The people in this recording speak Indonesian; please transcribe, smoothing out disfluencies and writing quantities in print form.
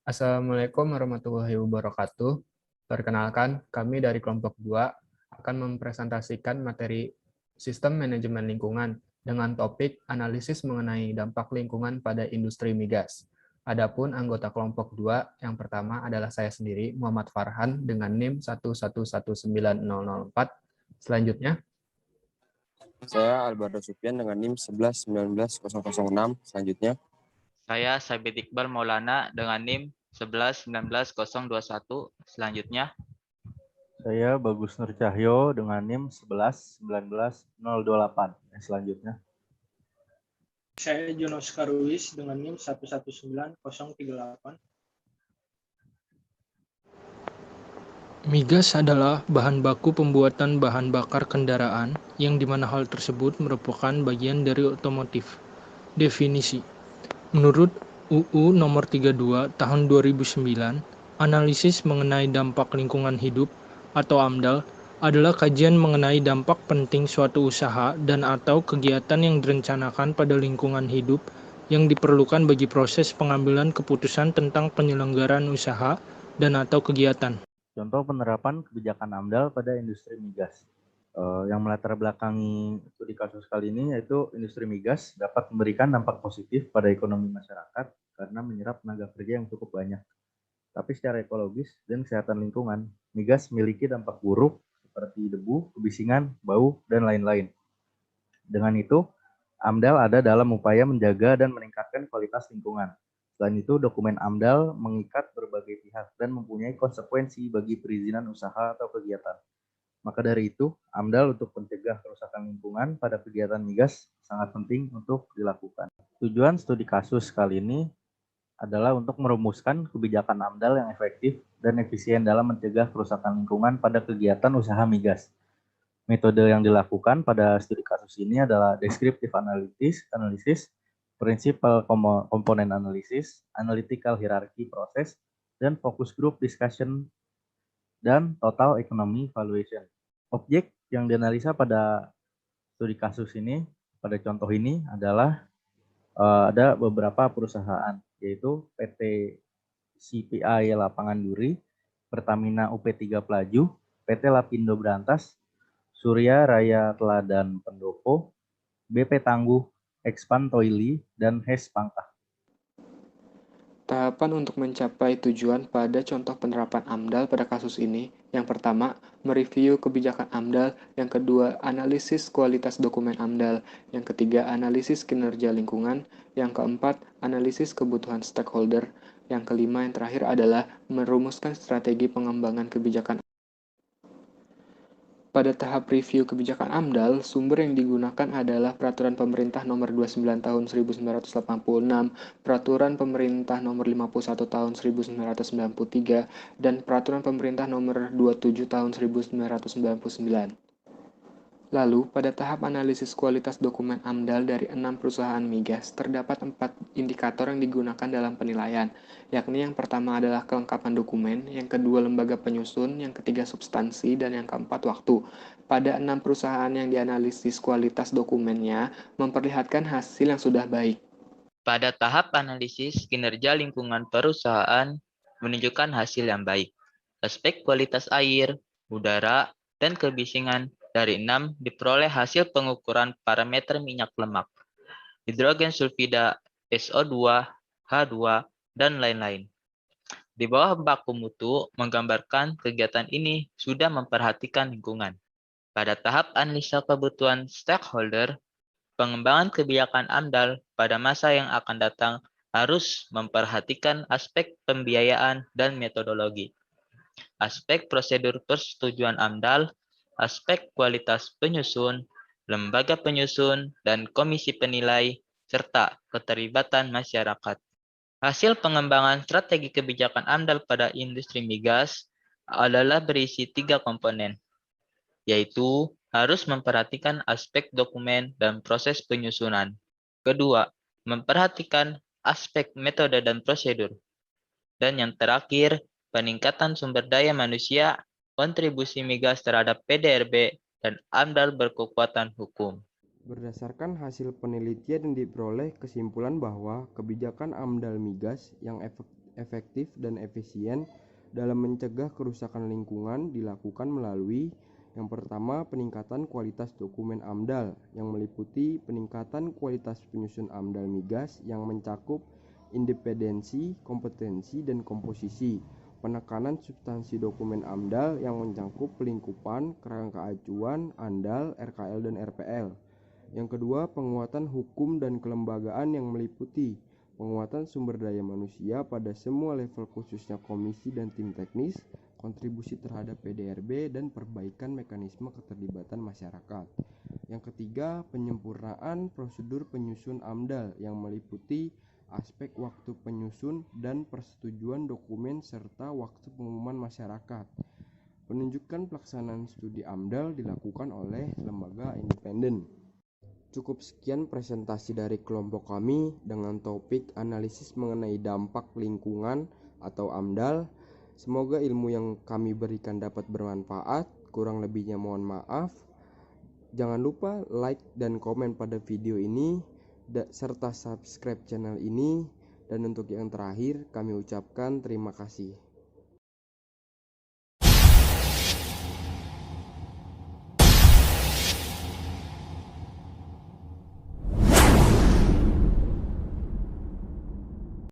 Assalamualaikum warahmatullahi wabarakatuh. Perkenalkan, kami dari kelompok 2 akan mempresentasikan materi Sistem Manajemen Lingkungan dengan topik analisis mengenai dampak lingkungan pada industri migas. Adapun anggota kelompok 2 yang pertama adalah saya sendiri, Muhammad Farhan, dengan NIM 1119004. Selanjutnya, Saya Alberto Supian dengan NIM 11191006. Selanjutnya, Saya Sabit Iqbal Maulana dengan NIM 1119021. Selanjutnya, Saya Bagus Nur Cahyo dengan NIM 1119028. Selanjutnya, Saya Jonas Karuis dengan NIM 119038. Migas adalah bahan baku pembuatan bahan bakar kendaraan yang dimana hal tersebut merupakan bagian dari otomotif. Definisi. Menurut UU Nomor 32 Tahun 2009, analisis mengenai dampak lingkungan hidup atau AMDAL adalah kajian mengenai dampak penting suatu usaha dan atau kegiatan yang direncanakan pada lingkungan hidup yang diperlukan bagi proses pengambilan keputusan tentang penyelenggaraan usaha dan atau kegiatan. contoh penerapan kebijakan AMDAL pada industri migas. Yang melatar belakangi studi kasus kali ini yaitu industri migas dapat memberikan dampak positif pada ekonomi masyarakat karena menyerap tenaga kerja yang cukup banyak. Tapi secara ekologis dan kesehatan lingkungan, migas memiliki dampak buruk seperti debu, kebisingan, bau, dan lain-lain. Dengan itu, AMDAL ada dalam upaya menjaga dan meningkatkan kualitas lingkungan. Selain itu, dokumen AMDAL mengikat berbagai pihak dan mempunyai konsekuensi bagi perizinan usaha atau kegiatan. Maka dari itu, AMDAL untuk mencegah kerusakan lingkungan pada kegiatan migas sangat penting untuk dilakukan. Tujuan studi kasus kali ini adalah untuk merumuskan kebijakan AMDAL yang efektif dan efisien dalam mencegah kerusakan lingkungan pada kegiatan usaha migas. Metode yang dilakukan pada studi kasus ini adalah descriptive analysis, principal component analysis, analytical hierarchy process, dan focus group discussion, dan total economy valuation. Objek yang dianalisa pada studi kasus ini, pada contoh ini adalah ada beberapa perusahaan, yaitu PT CPI Lapangan Duri, Pertamina UP3 Pelaju, PT Lapindo Berantas, Surya Raya Teladan Pendopo, BP Tangguh, Ekspan Toili, dan HES Pangkah. Tahapan untuk mencapai tujuan pada contoh penerapan AMDAL pada kasus ini, yang pertama, mereview kebijakan AMDAL, yang kedua, analisis kualitas dokumen AMDAL, yang ketiga, analisis kinerja lingkungan, yang keempat, analisis kebutuhan stakeholder, yang kelima, yang terakhir adalah merumuskan strategi pengembangan kebijakan. Pada tahap review kebijakan AMDAL, sumber yang digunakan adalah Peraturan Pemerintah Nomor 29 Tahun 1986, Peraturan Pemerintah Nomor 51 Tahun 1993, dan Peraturan Pemerintah Nomor 27 Tahun 1999. Lalu, pada tahap analisis kualitas dokumen AMDAL dari 6 perusahaan migas, terdapat 4 indikator yang digunakan dalam penilaian, yakni yang pertama adalah kelengkapan dokumen, yang kedua lembaga penyusun, yang ketiga substansi, dan yang keempat waktu. Pada 6 perusahaan yang dianalisis kualitas dokumennya, memperlihatkan hasil yang sudah baik. pada tahap analisis kinerja lingkungan perusahaan menunjukkan hasil yang baik. Aspek kualitas air, udara, dan kebisingan dari 6 diperoleh hasil pengukuran parameter minyak lemak, hidrogen sulfida, SO2, H2, dan lain-lain. Di bawah baku mutu menggambarkan kegiatan ini sudah memperhatikan lingkungan. Pada tahap analisa kebutuhan stakeholder, pengembangan kebijakan AMDAL pada masa yang akan datang harus memperhatikan aspek pembiayaan dan metodologi, aspek prosedur persetujuan AMDAL, aspek kualitas penyusun, lembaga penyusun, dan komisi penilai, serta keterlibatan masyarakat. Hasil pengembangan strategi kebijakan AMDAL pada industri migas adalah berisi 3 komponen, yaitu harus memperhatikan aspek dokumen dan proses penyusunan. Kedua, memperhatikan aspek metode dan prosedur. Dan yang terakhir, peningkatan sumber daya manusia, kontribusi migas terhadap PDRB, dan AMDAL berkekuatan hukum. Berdasarkan hasil penelitian yang diperoleh, kesimpulan bahwa kebijakan AMDAL migas yang efektif, dan efisien dalam mencegah kerusakan lingkungan dilakukan melalui yang pertama, peningkatan kualitas dokumen AMDAL yang meliputi peningkatan kualitas penyusun AMDAL migas yang mencakup independensi, kompetensi, dan komposisi. Penekanan substansi dokumen AMDAL yang mencakup pelingkupan, kerangka acuan, ANDAL, RKL, dan RPL. Yang kedua, penguatan hukum dan kelembagaan yang meliputi penguatan sumber daya manusia pada semua level khususnya komisi dan tim teknis, kontribusi terhadap PDRB, dan perbaikan mekanisme keterlibatan masyarakat. Yang ketiga, penyempurnaan prosedur penyusun AMDAL yang meliputi aspek waktu penyusun dan persetujuan dokumen serta waktu pengumuman masyarakat. Penunjukan pelaksanaan studi AMDAL dilakukan oleh lembaga independen. Cukup sekian presentasi dari kelompok kami dengan topik analisis mengenai dampak lingkungan atau AMDAL. Semoga ilmu yang kami berikan dapat bermanfaat. Kurang lebihnya mohon maaf. Jangan lupa like dan komen pada video ini serta subscribe channel ini. Dan untuk yang terakhir kami ucapkan terima kasih.